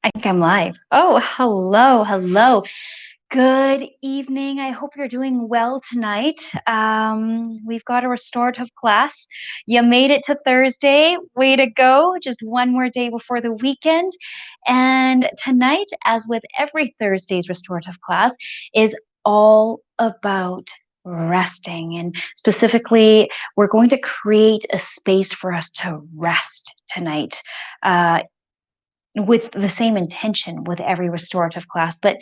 I think I'm live. Oh, hello, hello. Good evening. I hope you're doing well tonight. We've got a restorative class. You made it to Thursday. Way to go. Just one more day before the weekend. And tonight, as with every Thursday's restorative class, is all about resting. And specifically, we're going to create a space for us to rest tonight. Uh, with the same intention with every restorative class, but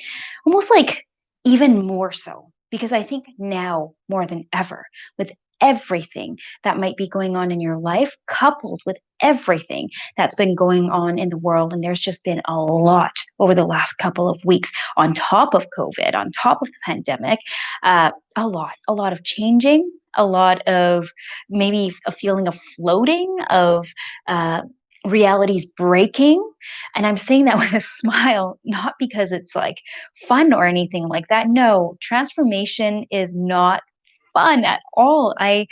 almost like even more so, because I think now more than ever, with everything that might be going on in your life, coupled with everything that's been going on in the world, and there's just been a lot over the last couple of weeks on top of COVID, on top of the pandemic, a lot of changing, a lot of maybe a feeling of floating, of uh, realities breaking, and I'm saying that with a smile, not because it's like fun or anything like that. No, transformation is not fun at all. I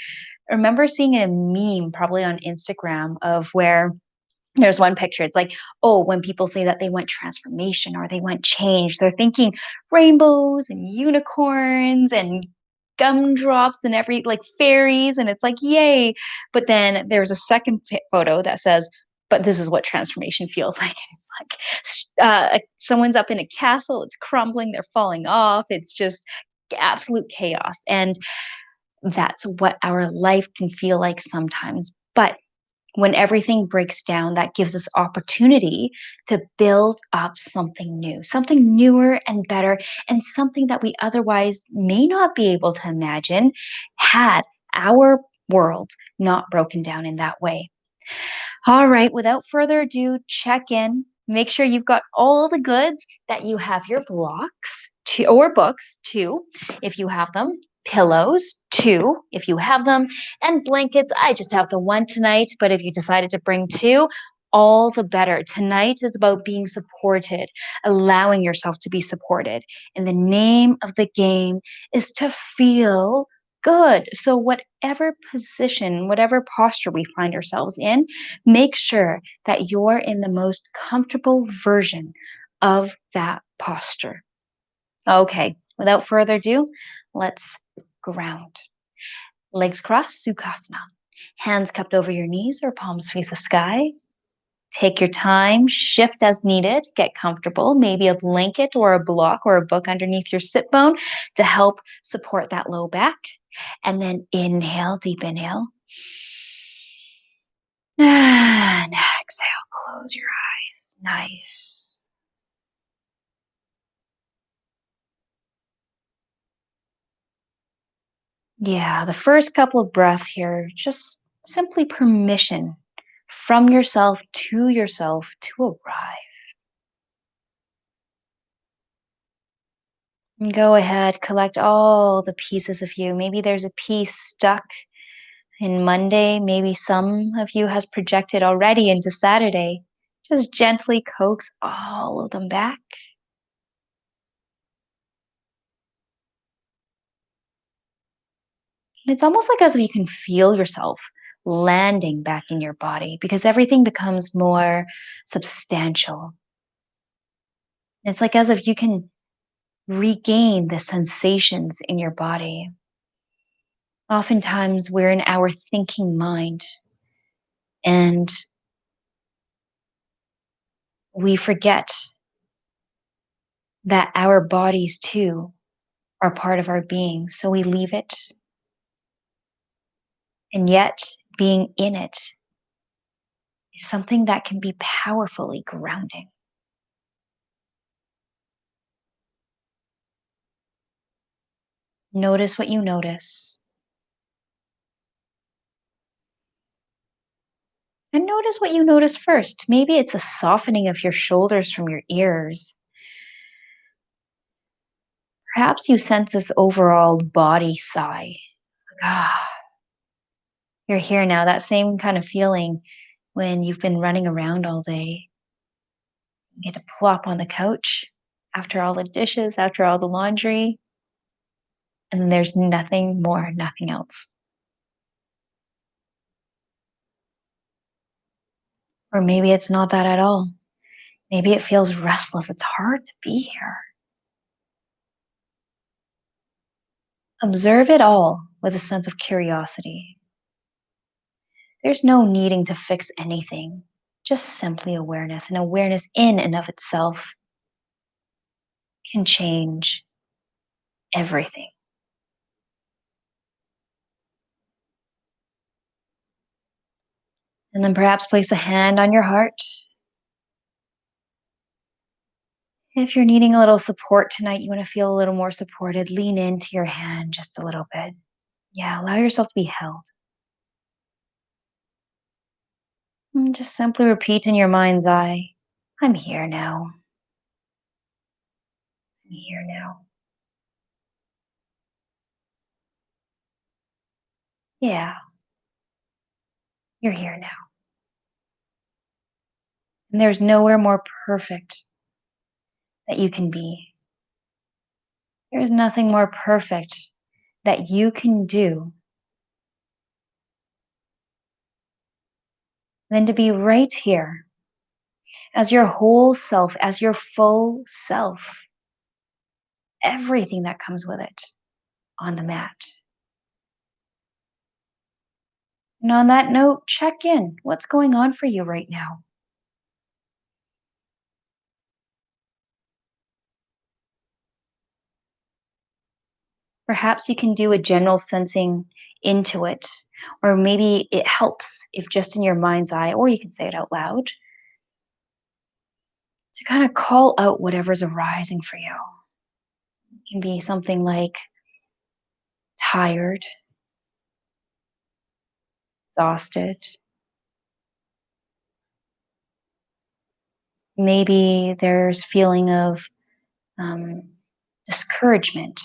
remember seeing a meme probably on Instagram of where there's one picture. It's like, oh, when people say that they want transformation or they want change, they're thinking rainbows and unicorns and gumdrops and every like fairies. And it's like, yay. But then there's a second photo that says, but this is what transformation feels like. And it's like someone's up in a castle, it's crumbling, they're falling off. It's just absolute chaos. And that's what our life can feel like sometimes. But when everything breaks down, that gives us opportunity to build up something new, something newer and better, and something that we otherwise may not be able to imagine had our world not broken down in that way. All right, without further ado, check in. Make sure you've got all the goods, that you have your blocks to, or books too, if you have them, pillows too, if you have them, and blankets. I just have the one tonight, but if you decided to bring two, all the better. Tonight is about being supported, allowing yourself to be supported. And the name of the game is to feel good. So, whatever position, whatever posture we find ourselves in, make sure that you're in the most comfortable version of that posture. Okay, without further ado, let's ground. Legs crossed, Sukhasana. Hands cupped over your knees or palms face the sky. Take your time, shift as needed, get comfortable, maybe a blanket or a block or a book underneath your sit bone to help support that low back. And then inhale, deep inhale. And exhale, close your eyes. Nice. Yeah, the first couple of breaths here, just simply permission from yourself to arrive. And go ahead, collect all the pieces of you. Maybe there's a piece stuck in Monday. Maybe some of you has projected already into Saturday. Just gently coax all of them back. And it's almost like as if you can feel yourself landing back in your body because everything becomes more substantial. It's like as if you can regain the sensations in your body. Oftentimes, we're in our thinking mind and we forget that our bodies too are part of our being. So we leave it. And yet, being in it is something that can be powerfully grounding. Notice what you notice. And notice what you notice first. Maybe it's a softening of your shoulders from your ears. Perhaps you sense this overall body sigh. Ah, you're here now. That same kind of feeling when you've been running around all day. You get to plop on the couch after all the dishes, after all the laundry, and then there's nothing more, nothing else. Or maybe it's not that at all. Maybe it feels restless. It's hard to be here. Observe it all with a sense of curiosity. There's no needing to fix anything, just simply awareness. And awareness, in and of itself, can change everything. And then perhaps place a hand on your heart. If you're needing a little support tonight, you want to feel a little more supported, lean into your hand just a little bit. Yeah, allow yourself to be held. And just simply repeat in your mind's eye, I'm here now. I'm here now. Yeah, you're here now. And there's nowhere more perfect that you can be. There's nothing more perfect that you can do than to be right here as your whole self, as your full self, everything that comes with it on the mat. And on that note, check in. What's going on for you right now? Perhaps you can do a general sensing into it, or maybe it helps if just in your mind's eye, or you can say it out loud, to kind of call out whatever's arising for you. It can be something like tired, exhausted. Maybe there's feeling of um, discouragement.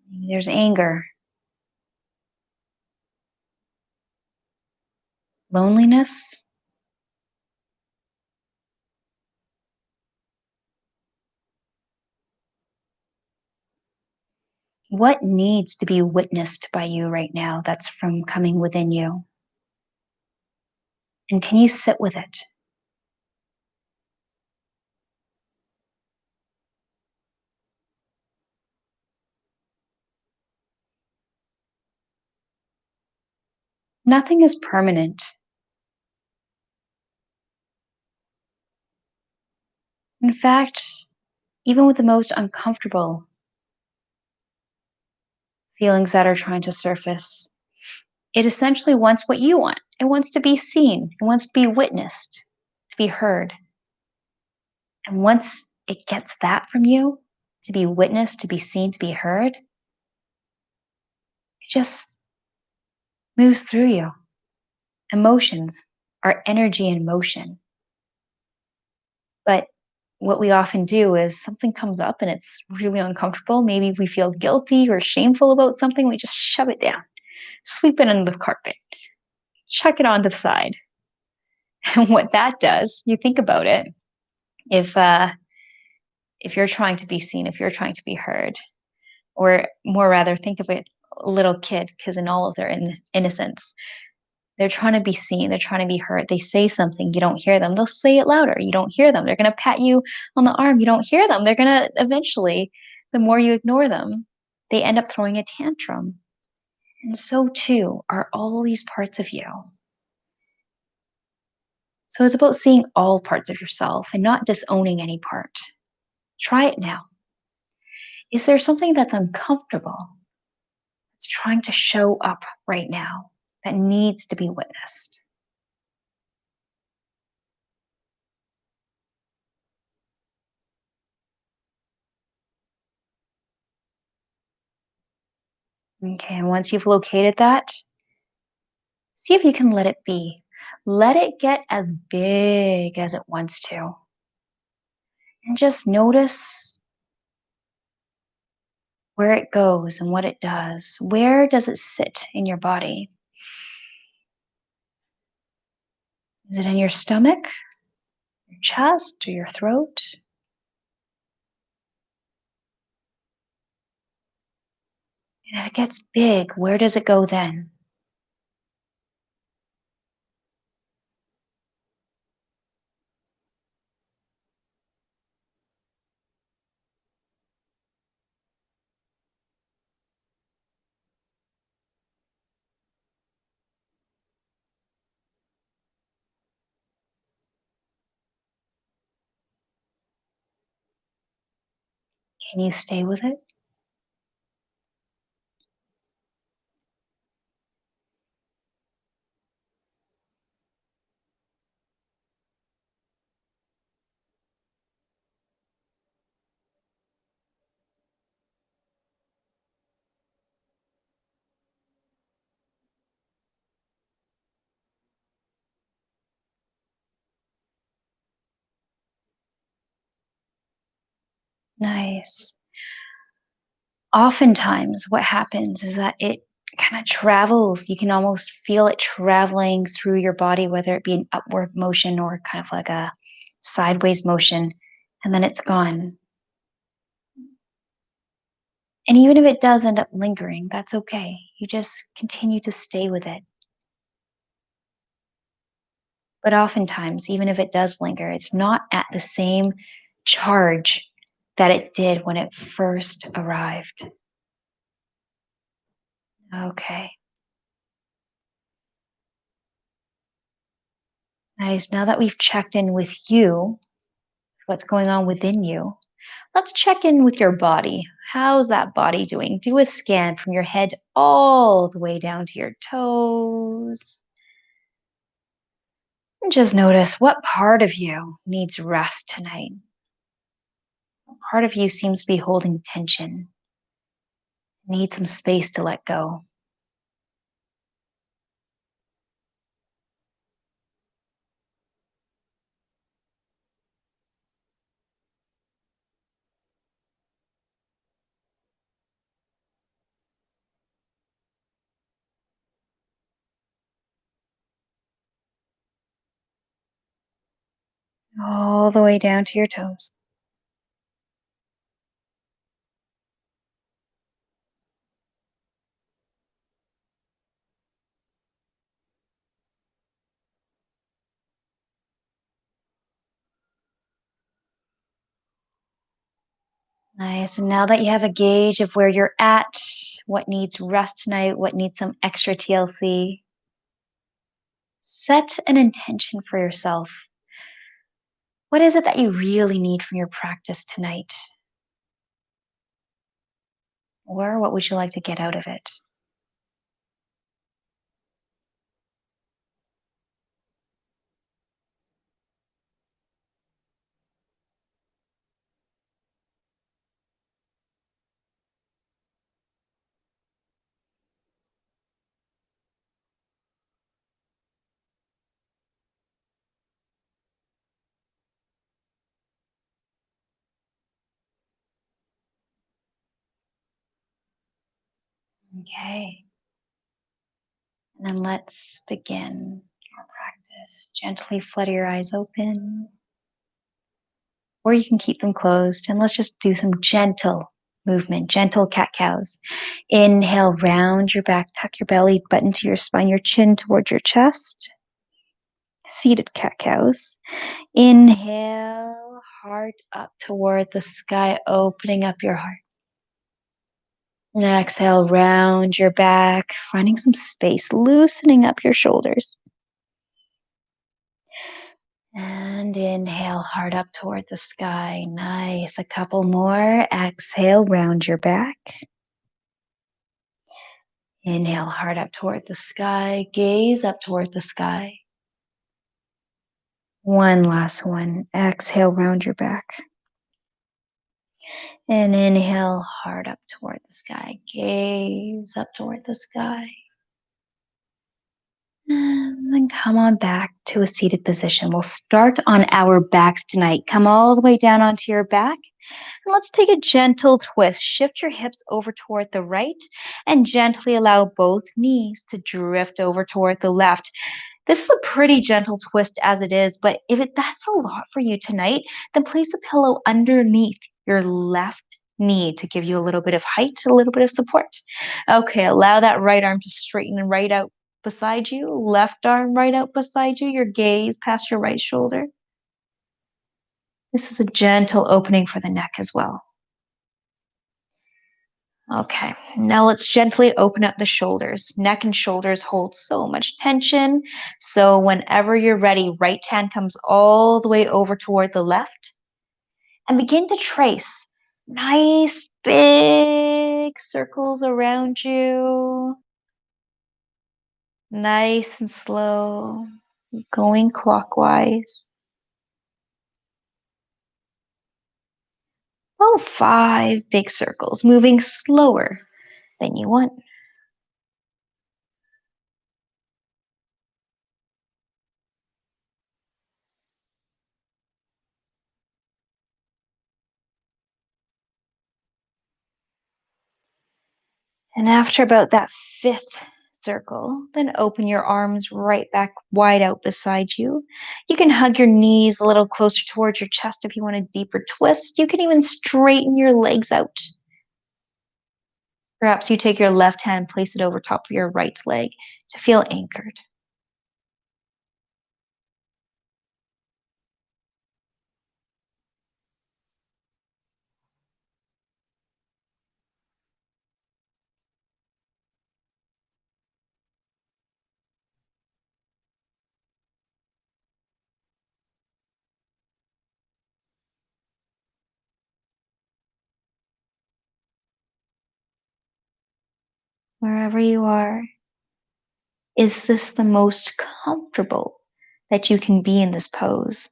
Maybe there's anger, loneliness. What needs to be witnessed by you right now that's from coming within you? And can you sit with it? Nothing is permanent. In fact, even with the most uncomfortable feelings that are trying to surface, it essentially wants what you want. It wants to be seen, it wants to be witnessed, to be heard. And once it gets that from you, to be witnessed, to be seen, to be heard, it just moves through you. Emotions are energy in motion. But what we often do is something comes up and it's really uncomfortable. Maybe we feel guilty or shameful about something. We just shove it down, sweep it under the carpet, chuck it onto the side. And what that does, you think about it, if uh, if you're trying to be seen, if you're trying to be heard, or more rather, think of it, a little kid, because in all of their innocence, they're trying to be seen, they're trying to be heard. They say something, you don't hear them. They'll say it louder, you don't hear them. They're going to pat you on the arm, you don't hear them. They're going to eventually, the more you ignore them, they end up throwing a tantrum. And so too are all these parts of you. So it's about seeing all parts of yourself and not disowning any part. Try it now. Is there something that's uncomfortable that's trying to show up right now that needs to be witnessed? Okay, and once you've located that, see if you can let it be. Let it get as big as it wants to. And just notice where it goes and what it does. Where does it sit in your body? Is it in your stomach, your chest, or your throat? And if it gets big, where does it go then? Can you stay with it? Nice. Oftentimes, what happens is that it kind of travels. You can almost feel it traveling through your body, whether it be an upward motion or kind of like a sideways motion, and then it's gone. And even if it does end up lingering, that's okay. You just continue to stay with it. But oftentimes, even if it does linger, it's not at the same charge that it did when it first arrived. Okay. Nice. Now that we've checked in with you, what's going on within you, let's check in with your body. How's that body doing? Do a scan from your head all the way down to your toes. And just notice what part of you needs rest tonight. What part of you seems to be holding tension, needs some space to let go. All the way down to your toes. Nice. And now that you have a gauge of where you're at, what needs rest tonight, what needs some extra TLC, set an intention for yourself. What is it that you really need from your practice tonight? Or what would you like to get out of it? Okay. And then let's begin our practice. Gently flutter your eyes open, or you can keep them closed. And let's just do some gentle movement, gentle cat cows. Inhale, round your back, tuck your belly button to your spine, your chin towards your chest. Seated cat cows. Inhale, heart up toward the sky, opening up your heart. And exhale, round your back, finding some space, loosening up your shoulders. And inhale, heart up toward the sky. Nice. A couple more. Exhale, round your back. Inhale, heart up toward the sky. Gaze up toward the sky. One last one. Exhale, round your back. And inhale, heart up toward the sky. Gaze up toward the sky. And then come on back to a seated position. We'll start on our backs tonight. Come all the way down onto your back. And let's take a gentle twist. Shift your hips over toward the right and gently allow both knees to drift over toward the left. This is a pretty gentle twist as it is, but that's a lot for you tonight, then place a pillow underneath your left knee to give you a little bit of height, a little bit of support. Okay, allow that right arm to straighten and right out beside you, left arm right out beside you, your gaze past your right shoulder. This is a gentle opening for the neck as well. Okay, now let's gently open up the shoulders. Neck and shoulders hold so much tension. So whenever you're ready, right hand comes all the way over toward the left and begin to trace Nice big circles around you. Nice and slow, going clockwise. Oh, 5 big circles, moving slower than you want. And after about that 5th circle, then open your arms right back wide out beside you. You can hug your knees a little closer towards your chest if you want a deeper twist. You can even straighten your legs out. Perhaps you take your left hand, place it over top of your right leg to feel anchored. Wherever you are, is this the most comfortable that you can be in this pose?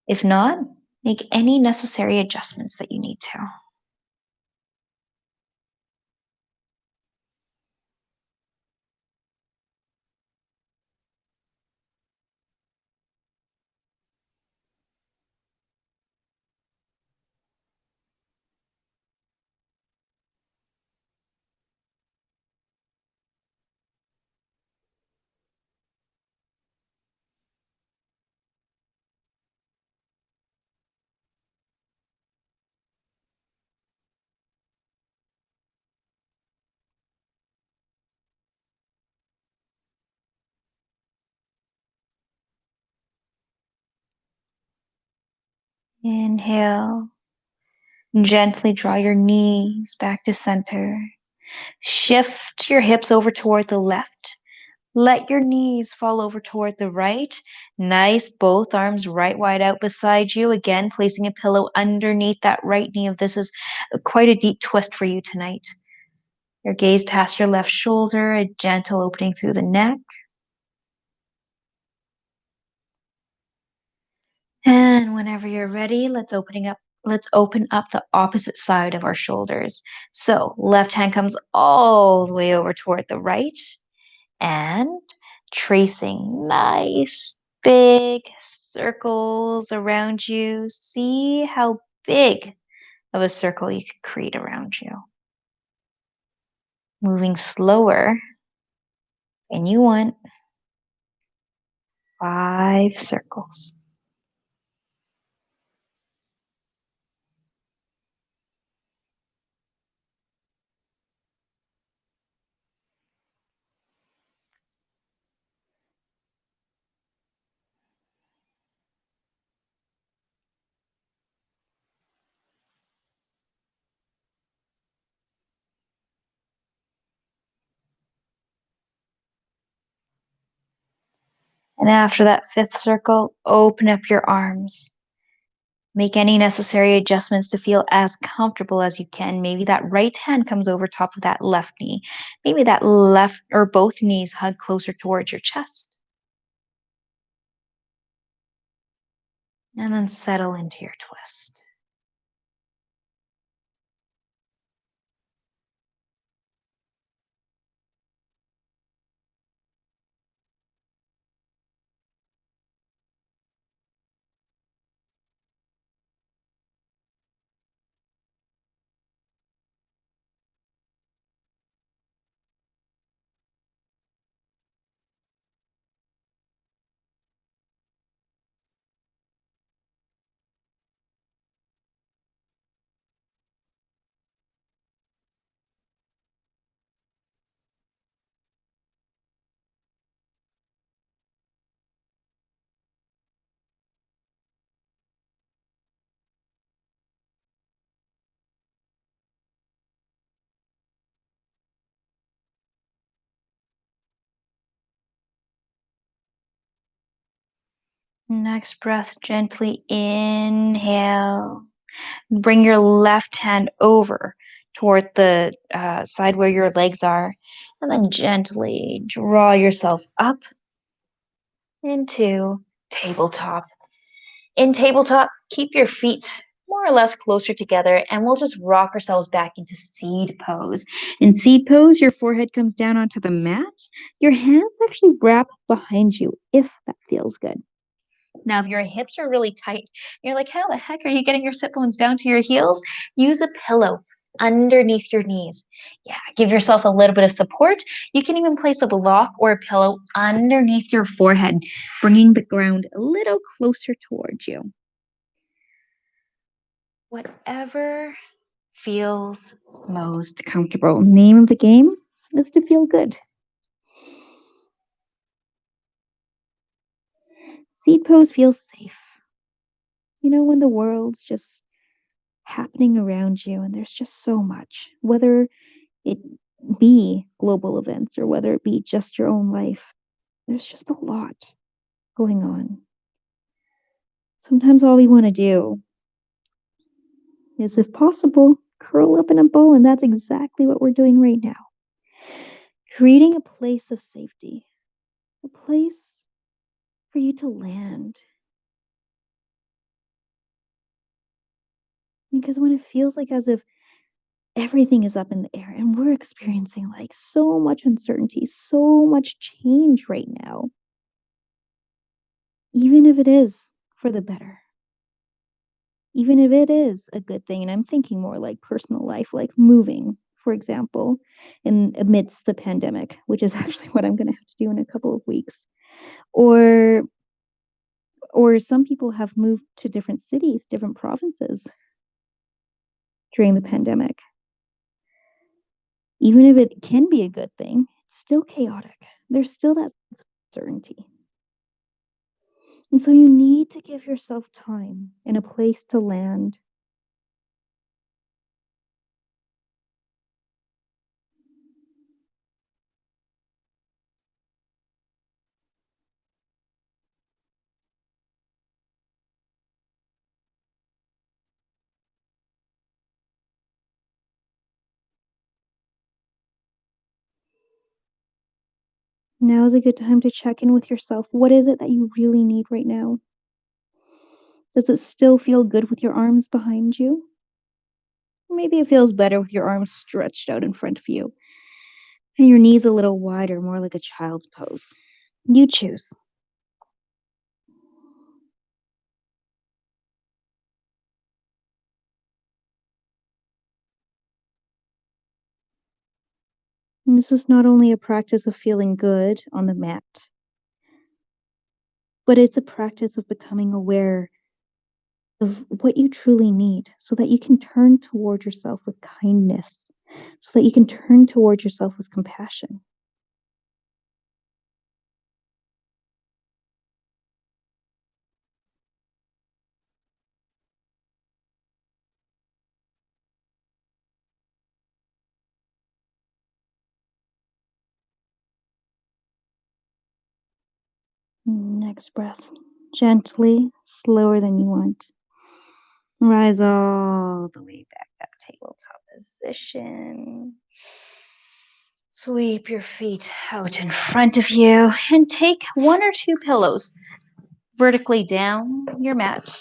If not, make any necessary adjustments that you need to. Inhale. Gently draw your knees back to center. Shift your hips over toward the left. Let your knees fall over toward the right. Nice, both arms right wide out beside you. Again, placing a pillow underneath that right knee if this is quite a deep twist for you tonight. Your gaze past your left shoulder, a gentle opening through the neck. And whenever you're ready, let's open up the opposite side of our shoulders. So left hand comes all the way over toward the right and tracing nice big circles around you. See how big of a circle you can create around you. Moving slower than you want. 5 circles. And after that 5th circle, open up your arms. Make any necessary adjustments to feel as comfortable as you can. Maybe that right hand comes over top of that left knee. Maybe that left or both knees hug closer towards your chest. And then settle into your twist. Next breath, gently inhale. Bring your left hand over toward the side where your legs are, and then gently draw yourself up into tabletop. In tabletop, keep your feet more or less closer together, and we'll just rock ourselves back into seed pose. In seed pose, your forehead comes down onto the mat. Your hands actually wrap behind you, if that feels good. Now, if your hips are really tight, you're like, how the heck are you getting your sit bones down to your heels? Use a pillow underneath your knees. Yeah, give yourself a little bit of support. You can even place a block or a pillow underneath your forehead, bringing the ground a little closer towards you. Whatever feels most comfortable. Name of the game is to feel good. Seed pose feels safe. You know, when the world's just happening around you and there's just so much, whether it be global events or whether it be just your own life, there's just a lot going on. Sometimes all we want to do is, if possible, curl up in a ball, and that's exactly what we're doing right now. Creating a place of safety, a place for you to land. Because when it feels like as if everything is up in the air and we're experiencing like so much uncertainty, so much change right now, even if it is for the better, even if it is a good thing, and I'm thinking more like personal life, like moving, for example, in amidst the pandemic, which is actually what I'm going to have to do in a couple of weeks, or some people have moved to different cities, different provinces during the pandemic. Even if it can be a good thing, it's still chaotic. There's still that sense of uncertainty. And so you need to give yourself time and a place to land. Now is a good time to check in with yourself. What is it that you really need right now? Does it still feel good with your arms behind you? Maybe it feels better with your arms stretched out in front of you and your knees a little wider, more like a child's pose. You choose. And this is not only a practice of feeling good on the mat, but it's a practice of becoming aware of what you truly need so that you can turn toward yourself with kindness, so that you can turn toward yourself with compassion. Next breath, gently, slower than you want. Rise all the way back up, tabletop position. Sweep your feet out in front of you and take one or two pillows vertically down your mat.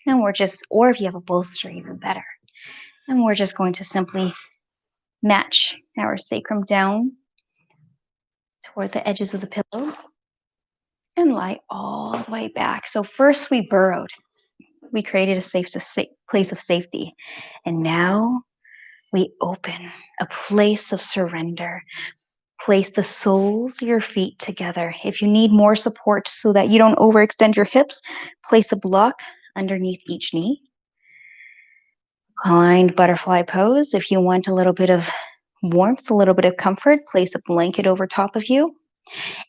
And or if you have a bolster, even better. And we're just going to simply match our sacrum down toward the edges of the pillow and lie all the way back. So first we burrowed. We created a place of safety. And now we open a place of surrender. Place the soles of your feet together. If you need more support so that you don't overextend your hips, place a block underneath each knee. Reclined butterfly pose. If you want a little bit of warmth, a little bit of comfort, place a blanket over top of you.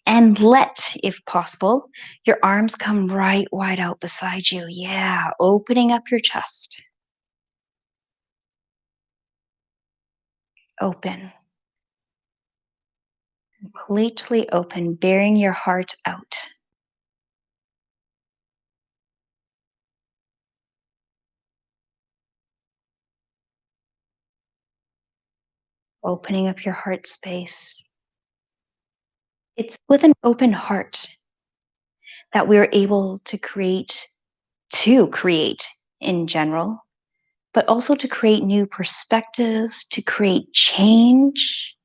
And let, if possible, your arms come right wide out beside you. Yeah, opening up your chest. Open. Completely open, bearing your heart out. opening up your heart space. It's with an open heart that we're able to create in general, but also to create new perspectives, to create change.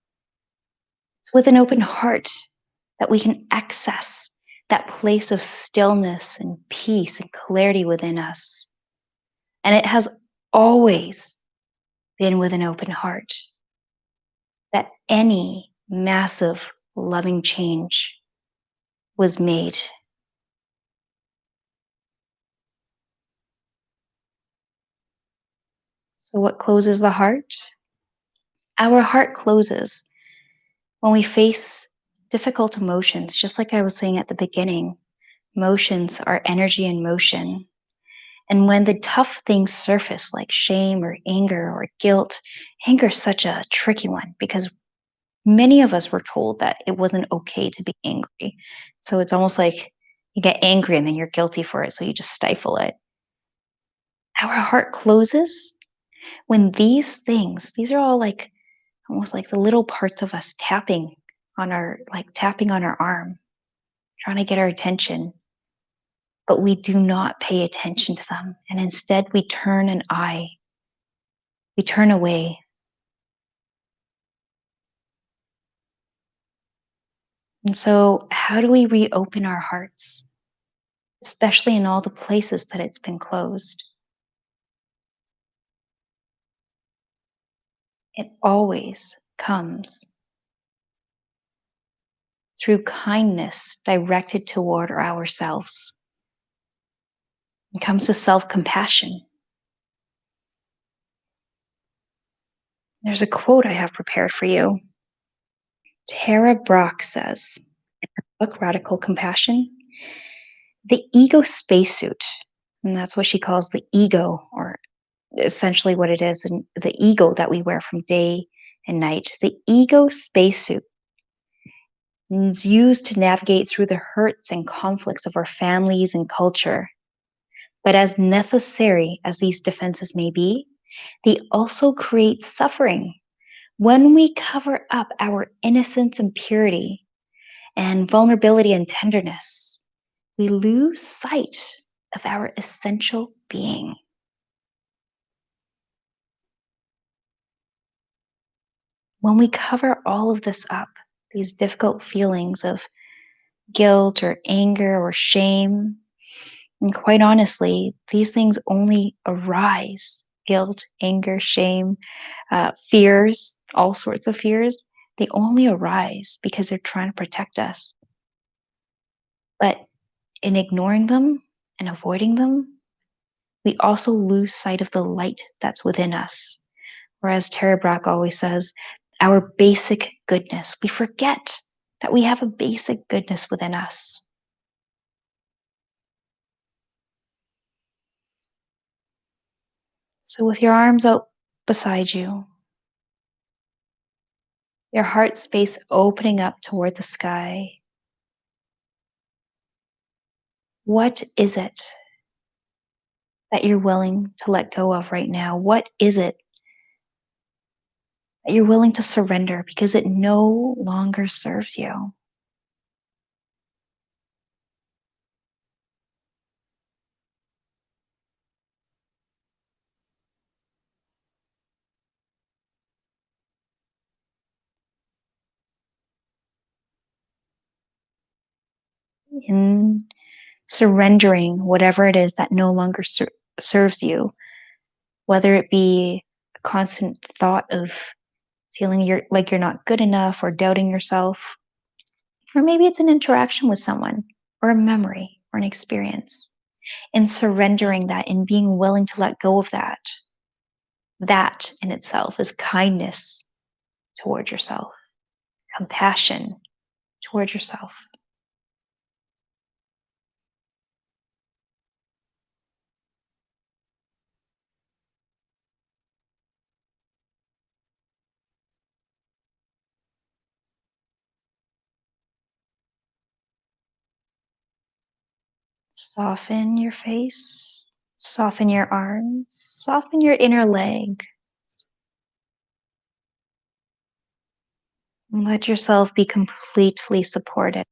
It's with an open heart that we can access that place of stillness and peace and clarity within us. And it has always been with an open heart that any massive loving change was made. So, what closes the heart? Our heart closes when we face difficult emotions, just like I was saying at the beginning. Emotions are energy in motion. And when the tough things surface, like shame or anger or guilt, anger is such a tricky one because many of us were told that it wasn't okay to be angry. So it's almost like you get angry and then you're guilty for it. So you just stifle it. Our heart closes when these are all like almost like the little parts of us tapping on our arm, trying to get our attention, but we do not pay attention to them. And instead, we turn away. And so, how do we reopen our hearts, especially in all the places that it's been closed? It always comes through kindness directed toward ourselves. It comes to self compassion. There's a quote I have prepared for you. Tara Brach says, book Radical Compassion, the ego spacesuit, and that's what she calls the ego, or essentially what it is, and the ego that we wear from day and night. The ego spacesuit is used to navigate through the hurts and conflicts of our families and culture. But as necessary as these defenses may be, they also create suffering. When we cover up our innocence and purity and vulnerability and tenderness, we lose sight of our essential being. When we cover all of this up, these difficult feelings of guilt or anger or shame, and quite honestly, these things only arise guilt, anger, shame, fears, all sorts of fears. They only arise because they're trying to protect us. But in ignoring them and avoiding them, we also lose sight of the light that's within us. Whereas Tara Brach always says, our basic goodness, we forget that we have a basic goodness within us. So, with your arms out beside you, your heart space opening up toward the sky, what is it that you're willing to let go of right now? What is it that you're willing to surrender because it no longer serves you? In surrendering whatever it is that no longer serves you, whether it be a constant thought of feeling you're not good enough or doubting yourself, or maybe it's an interaction with someone or a memory or an experience. In surrendering that and being willing to let go of that, that in itself is kindness toward yourself, compassion toward yourself. Soften your face, soften your arms, soften your inner leg. Let yourself be completely supported.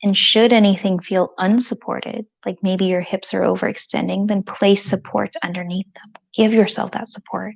And should anything feel unsupported, like maybe your hips are overextending, then place support underneath them. Give yourself that support.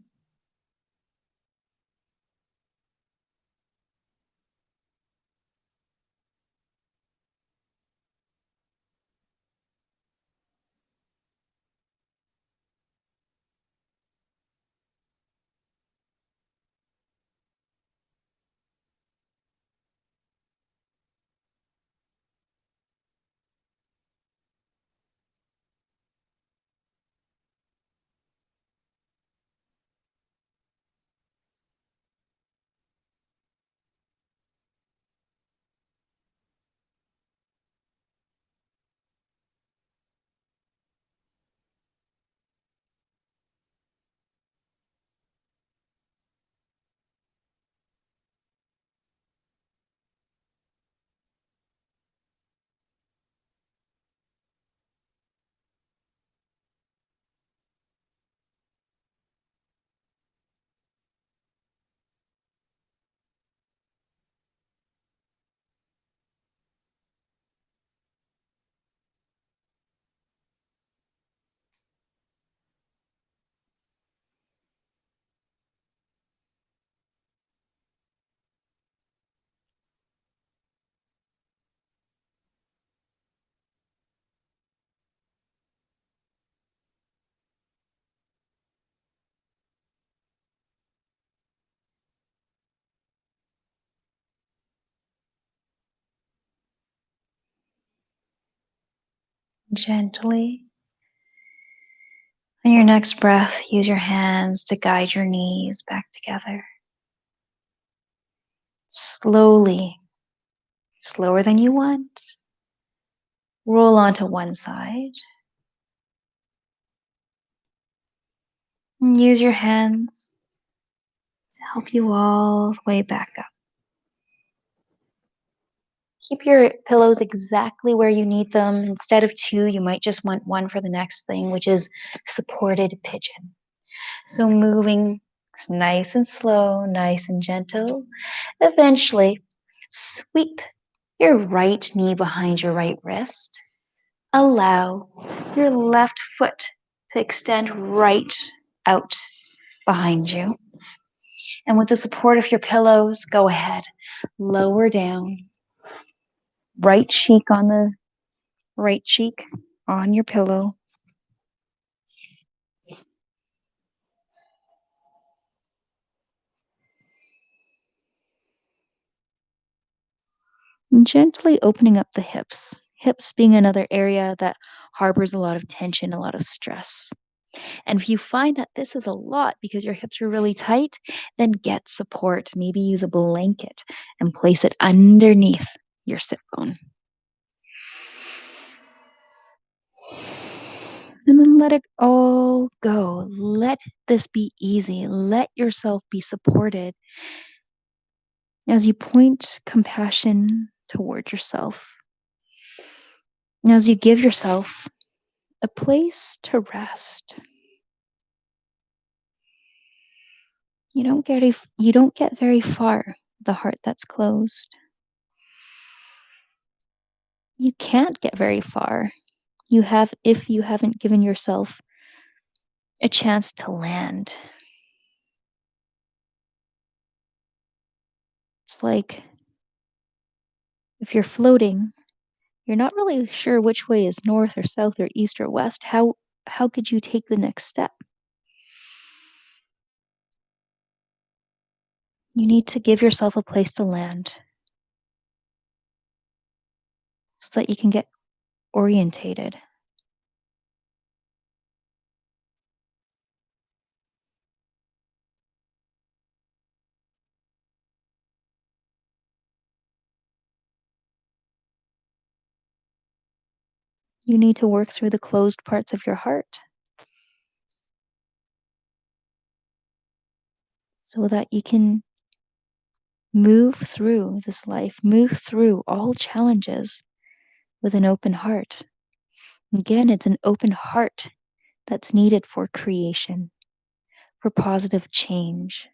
Gently. On your next breath, use your hands to guide your knees back together. Slowly, slower than you want, roll onto one side. And use your hands to help you all the way back up. Keep your pillows exactly where you need them. Instead of two, you might just want one for the next thing, which is supported pigeon. So moving nice and slow, nice and gentle. Eventually, sweep your right knee behind your right wrist. Allow your left foot to extend right out behind you. And with the support of your pillows, go ahead, lower down, right cheek on your pillow. And gently opening up the hips. Hips being another area that harbors a lot of tension, a lot of stress. And if you find that this is a lot because your hips are really tight, then get support. Maybe use a blanket and place it underneath your sit bone. And then let it all go. Let this be easy. Let yourself be supported as you point compassion toward yourself. And as you give yourself a place to rest. You don't get very far with a heart that's closed. You can't get very far. You have if you haven't given yourself a chance to land. It's like if you're floating, you're not really sure which way is north or south or east or west. How could you take the next step? You need to give yourself a place to land so that you can get orientated. You need to work through the closed parts of your heart so that you can move through this life, move through all challenges with an open heart. Again, it's an open heart that's needed for creation, for positive change.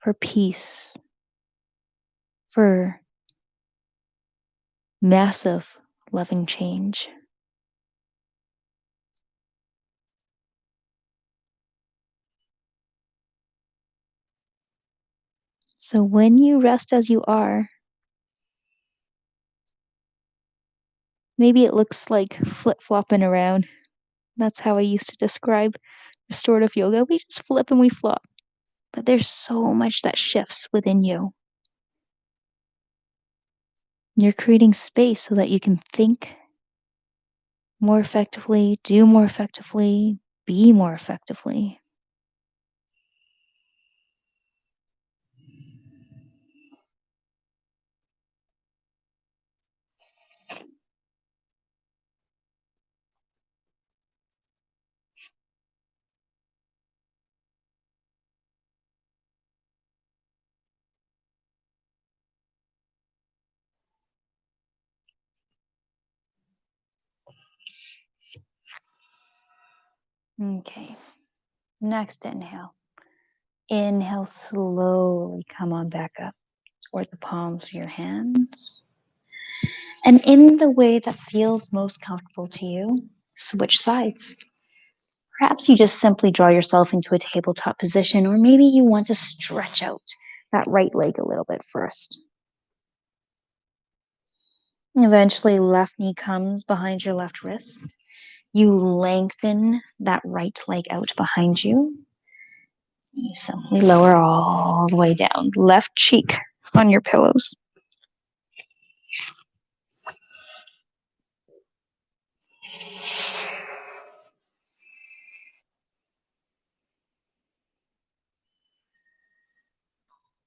for peace, for massive loving change. So when you rest as you are, maybe it looks like flip-flopping around. That's how I used to describe restorative yoga. We just flip and we flop. But there's so much that shifts within you. You're creating space so that you can think more effectively, do more effectively, be more effectively. Okay. Next inhale. Inhale, slowly come on back up toward the palms of your hands. And in the way that feels most comfortable to you, switch sides. Perhaps you just simply draw yourself into a tabletop position, or maybe you want to stretch out that right leg a little bit first. Eventually, left knee comes behind your left wrist. You lengthen that right leg out behind you. You simply lower all the way down, left cheek on your pillows.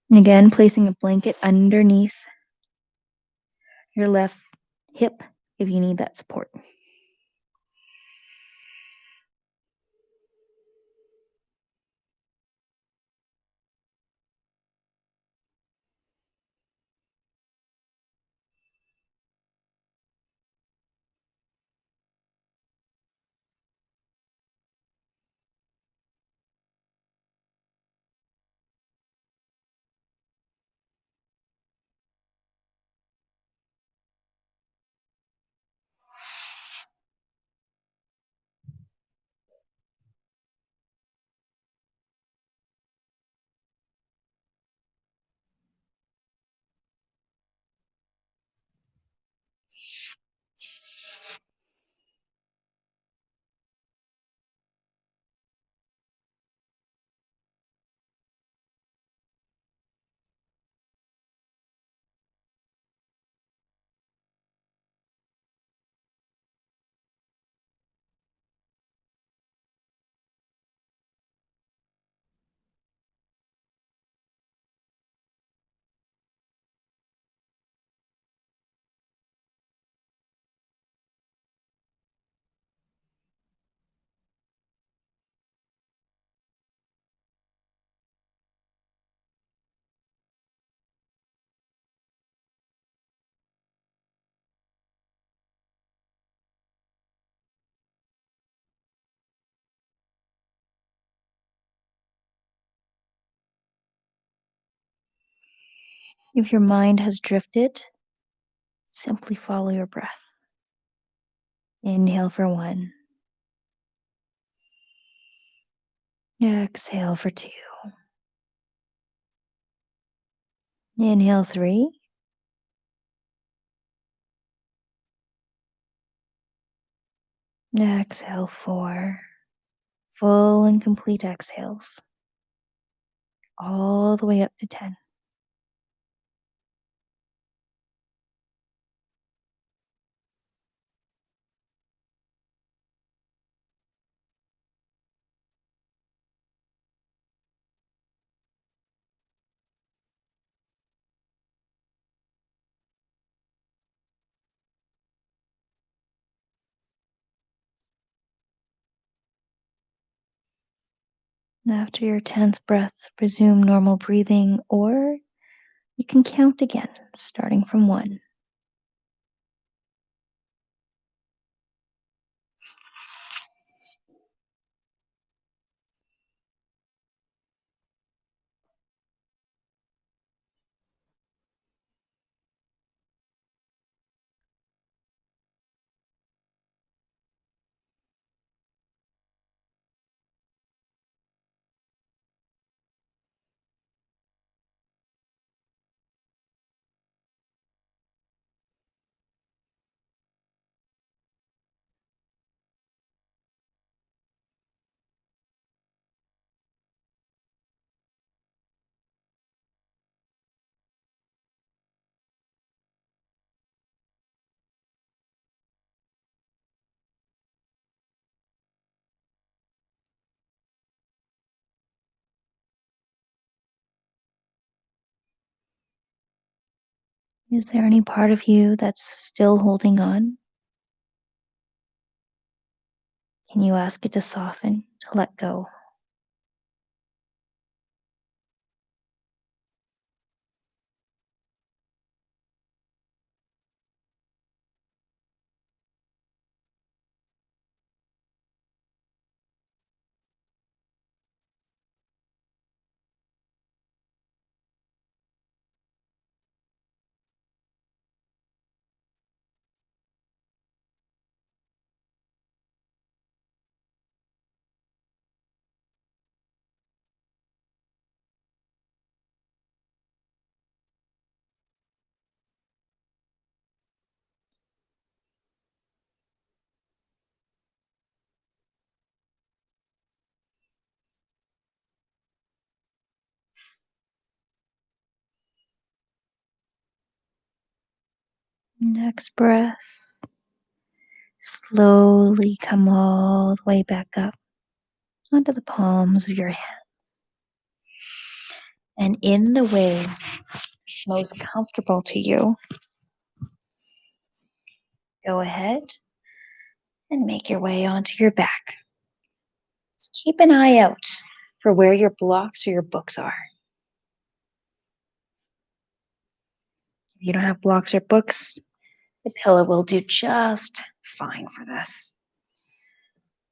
And again, placing a blanket underneath your left hip if you need that support. If your mind has drifted, simply follow your breath. Inhale for 1. Exhale for 2. Inhale 3. Exhale 4. Full and complete exhales. All the way up to 10. After your 10th breath, resume normal breathing, or you can count again, starting from 1. Is there any part of you that's still holding on? Can you ask it to soften, to let go? Next breath, slowly come all the way back up onto the palms of your hands. And in the way most comfortable to you, go ahead and make your way onto your back. Just keep an eye out for where your blocks or your books are. If you don't have blocks or books, the pillow will do just fine for this.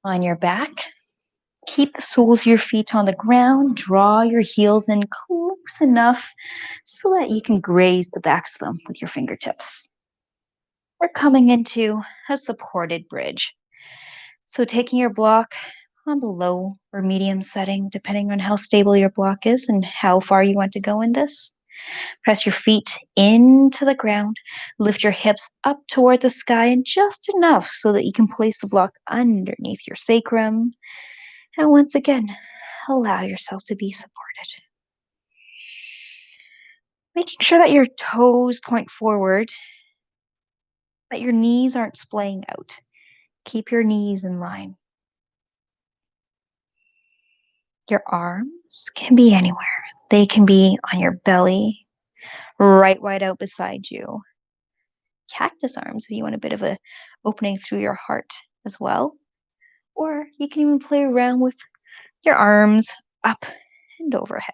On your back, keep the soles of your feet on the ground. Draw your heels in close enough so that you can graze the backs of them with your fingertips. We're coming into a supported bridge. So taking your block on the low or medium setting, depending on how stable your block is and how far you want to go in this. Press your feet into the ground. Lift your hips up toward the sky and just enough so that you can place the block underneath your sacrum. And once again, allow yourself to be supported. Making sure that your toes point forward, that your knees aren't splaying out. Keep your knees in line. Your arms can be anywhere. They can be on your belly, right wide out beside you. Cactus arms if you want a bit of a opening through your heart as well. Or you can even play around with your arms up and overhead.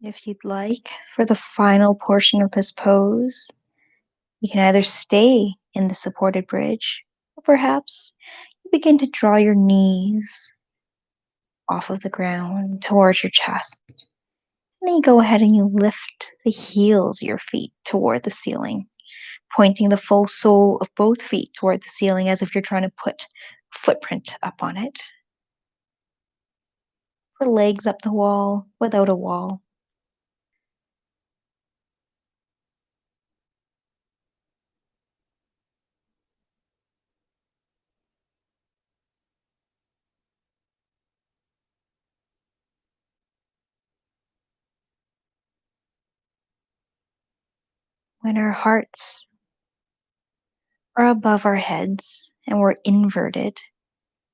If you'd like, for the final portion of this pose, you can either stay in the supported bridge, or perhaps you begin to draw your knees off of the ground towards your chest. And then you go ahead and you lift the heels of your feet toward the ceiling, pointing the full sole of both feet toward the ceiling as if you're trying to put a footprint up on it. For legs up the wall without a wall. When our hearts are above our heads and we're inverted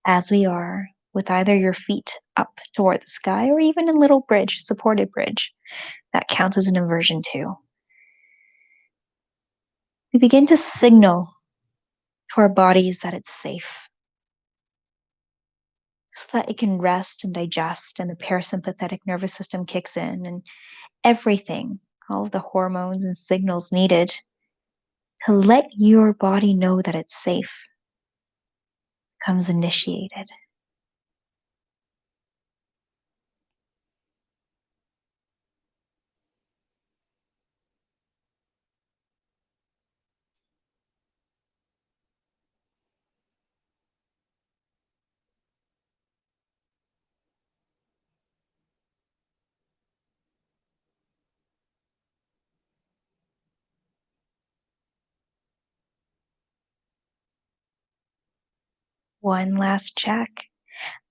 as we are, with either your feet up toward the sky or even a little bridge, supported bridge. That counts as an inversion too. We begin to signal to our bodies that it's safe so that it can rest and digest, and the parasympathetic nervous system kicks in, and everything, all of the hormones and signals needed to let your body know that it's safe comes initiated. One last check.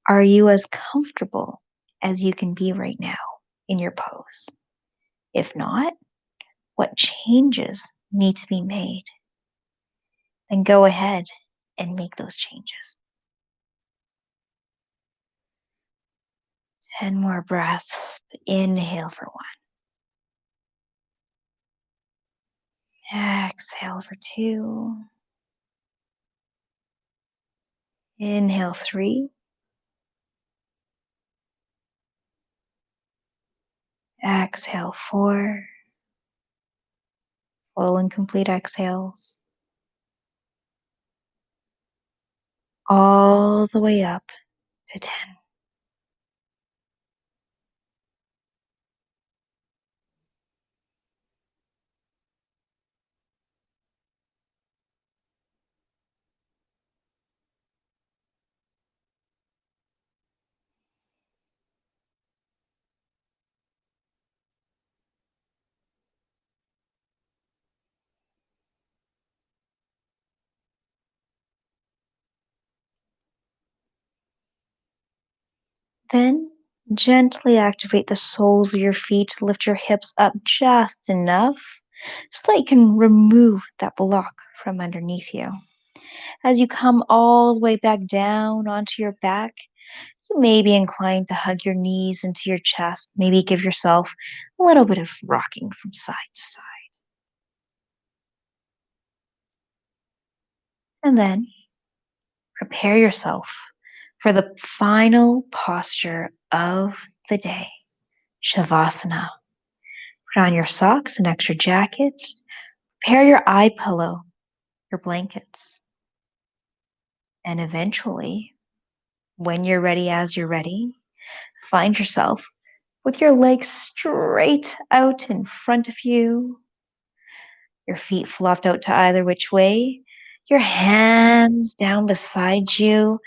Are you as comfortable as you can be right now in your pose? If not, what changes need to be made? Then go ahead and make those changes. 10 more breaths. Inhale for 1. Exhale for 2. Inhale 3. Exhale 4. Full and complete exhales. All the way up to 10. Then gently activate the soles of your feet to lift your hips up just enough so that you can remove that block from underneath you. As you come all the way back down onto your back, you may be inclined to hug your knees into your chest, maybe give yourself a little bit of rocking from side to side. And then prepare yourself for the final posture of the day, Shavasana. Put on your socks, an extra jacket, prepare your eye pillow, your blankets, and eventually, when you're ready, as you're ready, find yourself with your legs straight out in front of you, your feet flopped out to either which way, your hands down beside you,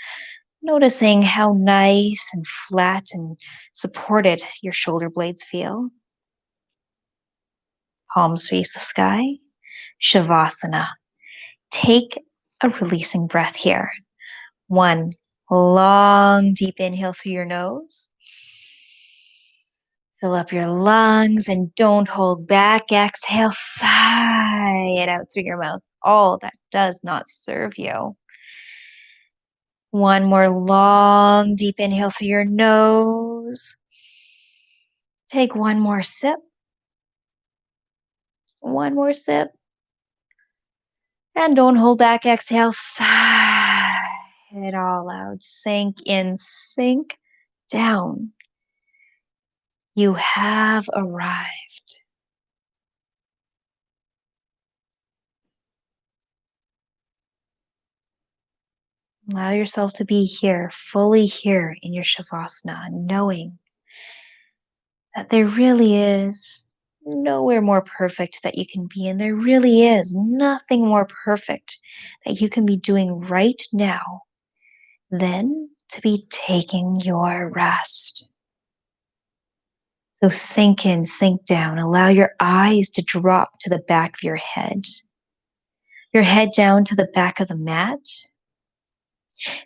noticing how nice and flat and supported your shoulder blades feel. Palms face the sky. Shavasana. Take a releasing breath here. 1 long, deep inhale through your nose. Fill up your lungs and don't hold back. Exhale, sigh it out through your mouth. All that does not serve you. 1 more long, deep inhale through your nose. Take 1 more sip. 1 more sip. And don't hold back. Exhale, sigh it all out. Sink in, sink down. You have arrived. Allow yourself to be here, fully here in your Shavasana, knowing that there really is nowhere more perfect that you can be, and there really is nothing more perfect that you can be doing right now than to be taking your rest. So sink in, sink down, allow your eyes to drop to the back of your head down to the back of the mat,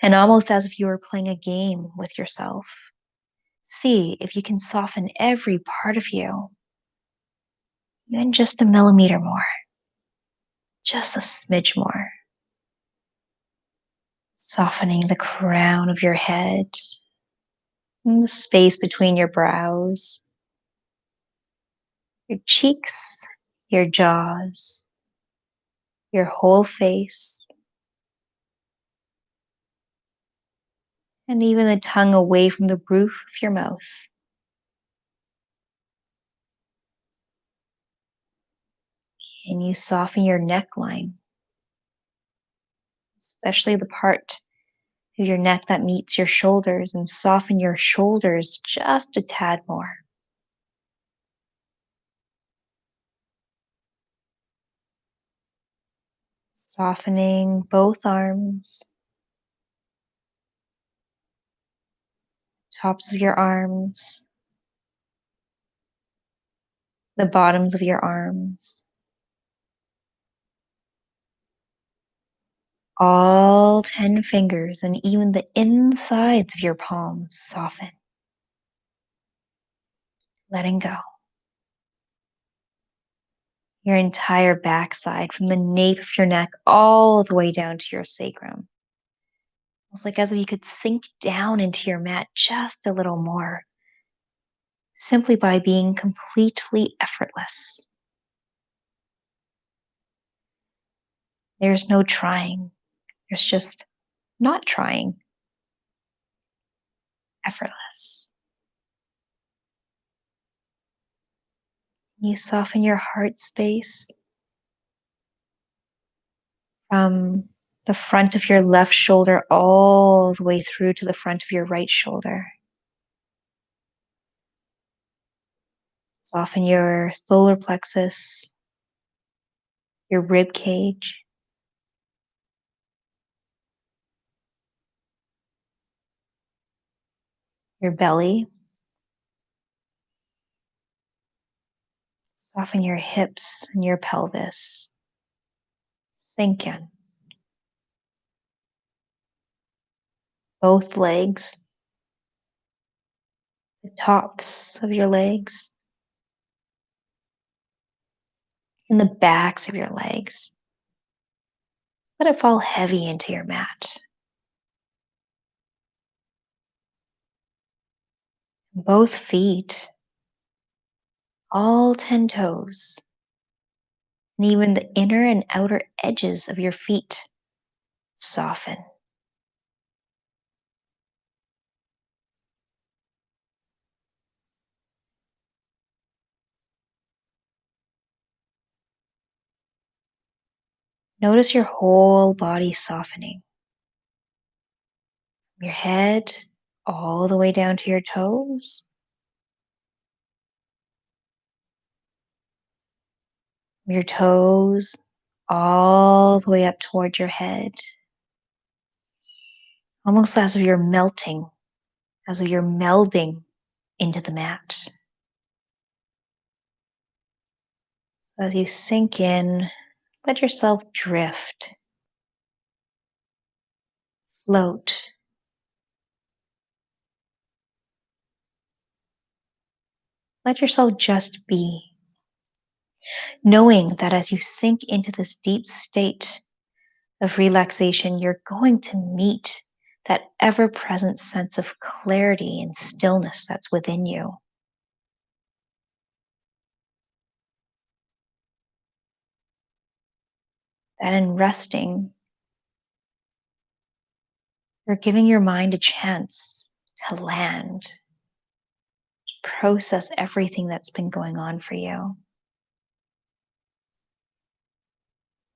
and almost as if you were playing a game with yourself. See if you can soften every part of you, even just a millimeter more, just a smidge more. Softening the crown of your head, And the space between your brows, your cheeks, your jaws, your whole face, and even the tongue away from the roof of your mouth. Can you soften your neckline, especially the part of your neck that meets your shoulders, and soften your shoulders just a tad more? Softening both arms, tops of your arms, the bottoms of your arms, all 10 fingers, and even the insides of your palms soften, letting go. Your entire backside, from the nape of your neck all the way down to your sacrum. Almost like as if you could sink down into your mat just a little more, simply by being completely effortless. There's no trying, there's just not trying, effortless. You soften your heart space from the front of your left shoulder all the way through to the front of your right shoulder. Soften your solar plexus, your rib cage, your belly. Soften your hips and your pelvis. Sink in. Both legs, the tops of your legs, and the backs of your legs. Let it fall heavy into your mat. Both feet, all 10 toes, and even the inner and outer edges of your feet soften. Notice your whole body softening. From your head all the way down to your toes. From your toes all the way up towards your head. Almost as if you're melting, as if you're melding into the mat. As you sink in, let yourself drift, float. Let yourself just be, knowing that as you sink into this deep state of relaxation, you're going to meet that ever present sense of clarity and stillness that's within you. That in resting, you're giving your mind a chance to land, process everything that's been going on for you.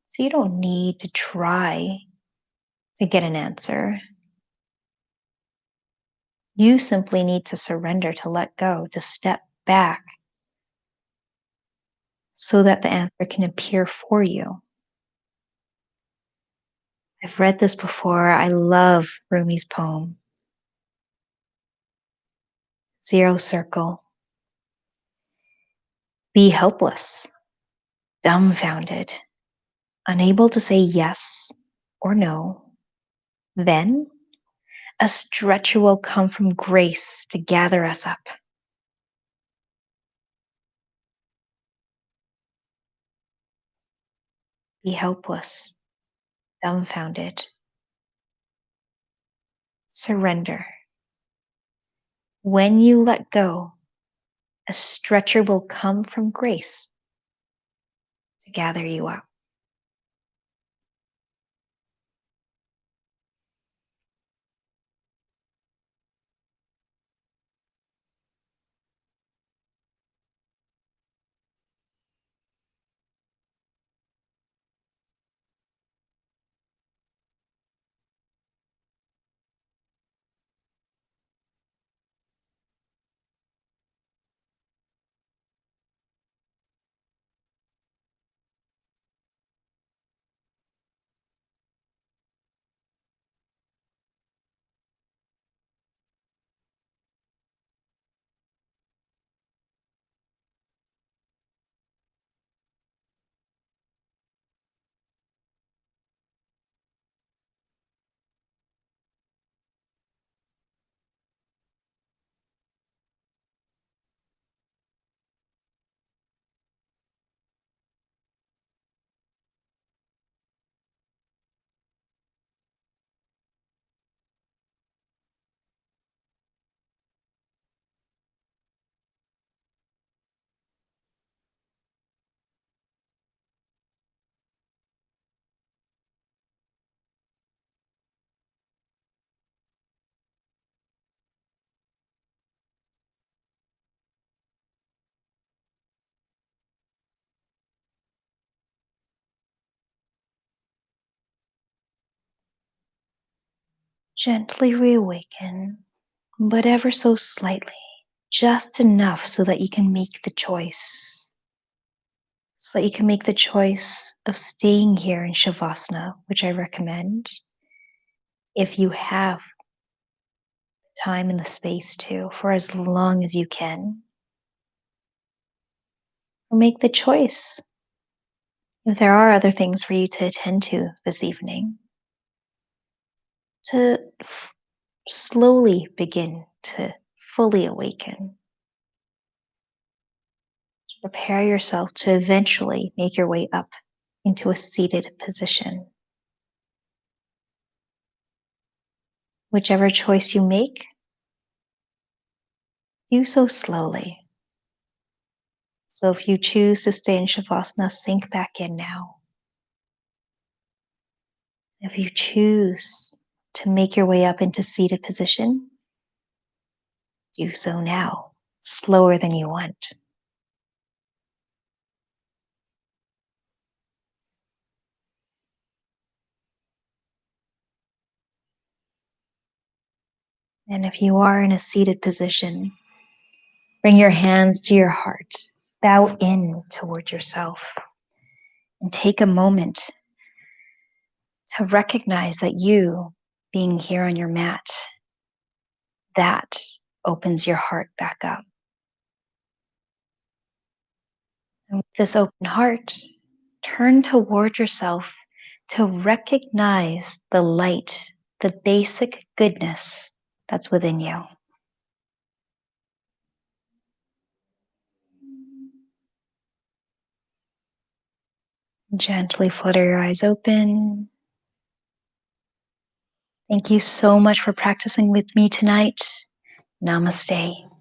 So you don't need to try to get an answer. You simply need to surrender, to let go, to step back so that the answer can appear for you. I've read this before. I love Rumi's poem, Zero Circle. Be helpless, dumbfounded, unable to say yes or no. Then a stretcher will come from grace to gather us up. Be helpless, dumbfounded. Surrender. When you let go, a stretcher will come from grace to gather you up. Gently reawaken, but ever so slightly, just enough so that you can make the choice. So that you can make the choice of staying here in Shavasana, which I recommend if you have time and the space to, for as long as you can. Or make the choice if there are other things for you to attend to this evening, to slowly begin to fully awaken. Prepare yourself to eventually make your way up into a seated position. Whichever choice you make, do so slowly. So if you choose to stay in Shavasana, sink back in now. If you choose to make your way up into seated position, do so now, slower than you want. And if you are in a seated position, bring your hands to your heart, bow in toward yourself, and take a moment to recognize that you being here on your mat, that opens your heart back up. And with this open heart, turn toward yourself to recognize the light, the basic goodness that's within you. Gently flutter your eyes open. Thank you so much for practicing with me tonight. Namaste.